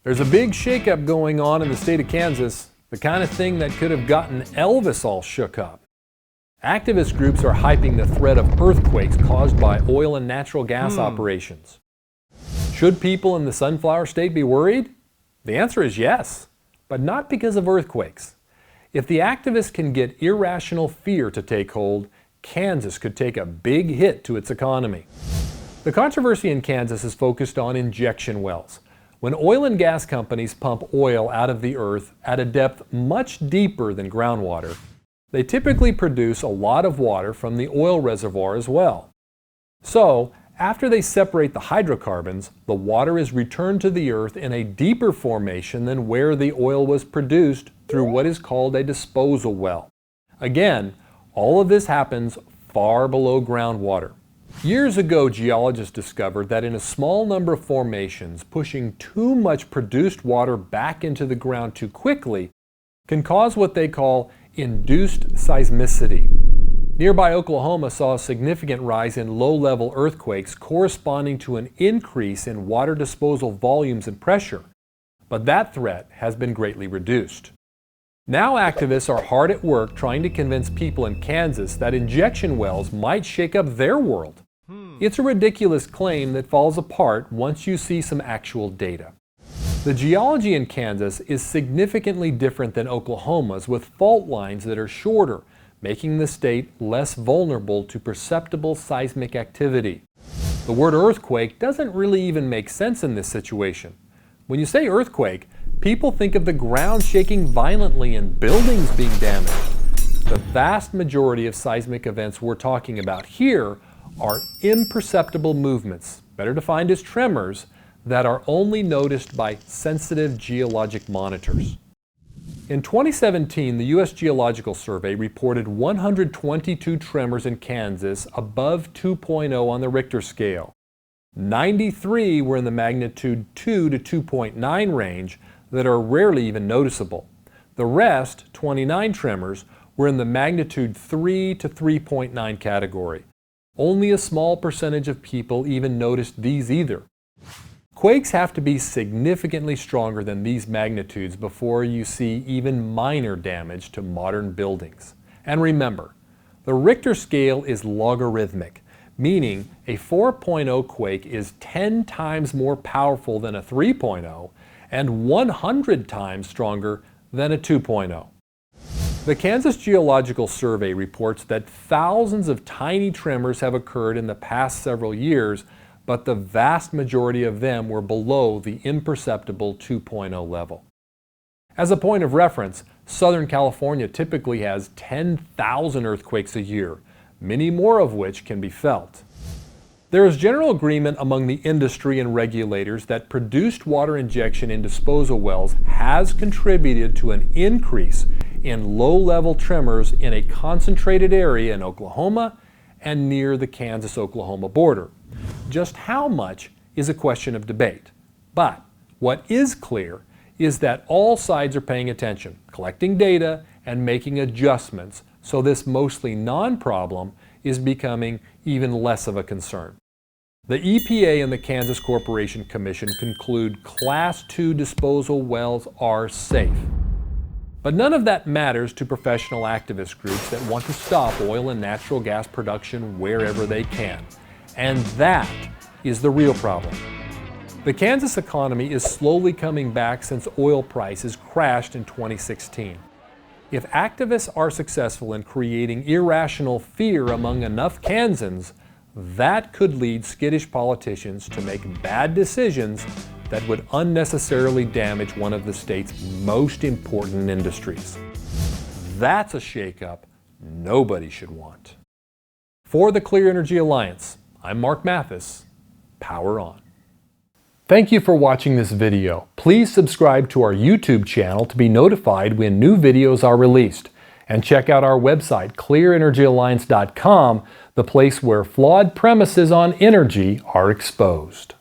There's a big shakeup going on in the state of Kansas, the kind of thing that could have gotten Elvis all shook up. Activist groups are hyping the threat of earthquakes caused by oil and natural gas operations. Should people in the Sunflower State be worried? The answer is yes, but not because of earthquakes. If the activists can get irrational fear to take hold, Kansas could take a big hit to its economy. The controversy in Kansas is focused on injection wells. When oil and gas companies pump oil out of the earth at a depth much deeper than groundwater, they typically produce a lot of water from the oil reservoir as well. So, after they separate the hydrocarbons, the water is returned to the earth in a deeper formation than where the oil was produced through what is called a disposal well. Again, all of this happens far below groundwater. Years ago, geologists discovered that in a small number of formations, pushing too much produced water back into the ground too quickly can cause what they call induced seismicity. Nearby Oklahoma saw a significant rise in low-level earthquakes corresponding to an increase in water disposal volumes and pressure, but that threat has been greatly reduced. Now activists are hard at work trying to convince people in Kansas that injection wells might shake up their world. It's a ridiculous claim that falls apart once you see some actual data. The geology in Kansas is significantly different than Oklahoma's, with fault lines that are shorter, making the state less vulnerable to perceptible seismic activity. The word earthquake doesn't really even make sense in this situation. When you say earthquake, people think of the ground shaking violently and buildings being damaged. The vast majority of seismic events we're talking about here are imperceptible movements, better defined as tremors, that are only noticed by sensitive geologic monitors. In 2017, the U.S. Geological Survey reported 122 tremors in Kansas above 2.0 on the Richter scale. 93 were in the magnitude 2 to 2.9 range that are rarely even noticeable. The rest, 29 tremors, were in the magnitude 3 to 3.9 category. Only a small percentage of people even noticed these either. Quakes have to be significantly stronger than these magnitudes before you see even minor damage to modern buildings. And remember, the Richter scale is logarithmic, meaning a 4.0 quake is 10 times more powerful than a 3.0 and 100 times stronger than a 2.0. The Kansas Geological Survey reports that thousands of tiny tremors have occurred in the past several years, but the vast majority of them were below the imperceptible 2.0 level. As a point of reference, Southern California typically has 10,000 earthquakes a year, many more of which can be felt. There is general agreement among the industry and regulators that produced water injection in disposal wells has contributed to an increase in low-level tremors in a concentrated area in Oklahoma and near the Kansas-Oklahoma border. Just how much is a question of debate. But what is clear is that all sides are paying attention, collecting data, and making adjustments, so this mostly non-problem is becoming even less of a concern. The EPA and the Kansas Corporation Commission conclude Class 2 disposal wells are safe. But none of that matters to professional activist groups that want to stop oil and natural gas production wherever they can. And that is the real problem. The Kansas economy is slowly coming back since oil prices crashed in 2016. If activists are successful in creating irrational fear among enough Kansans, that could lead skittish politicians to make bad decisions that would unnecessarily damage one of the state's most important industries. That's a shakeup nobody should want. For the Clear Energy Alliance, I'm Mark Mathis. Power on. Thank you for watching this video. Please subscribe to our YouTube channel to be notified when new videos are released. And check out our website, clearenergyalliance.com, the place where flawed premises on energy are exposed.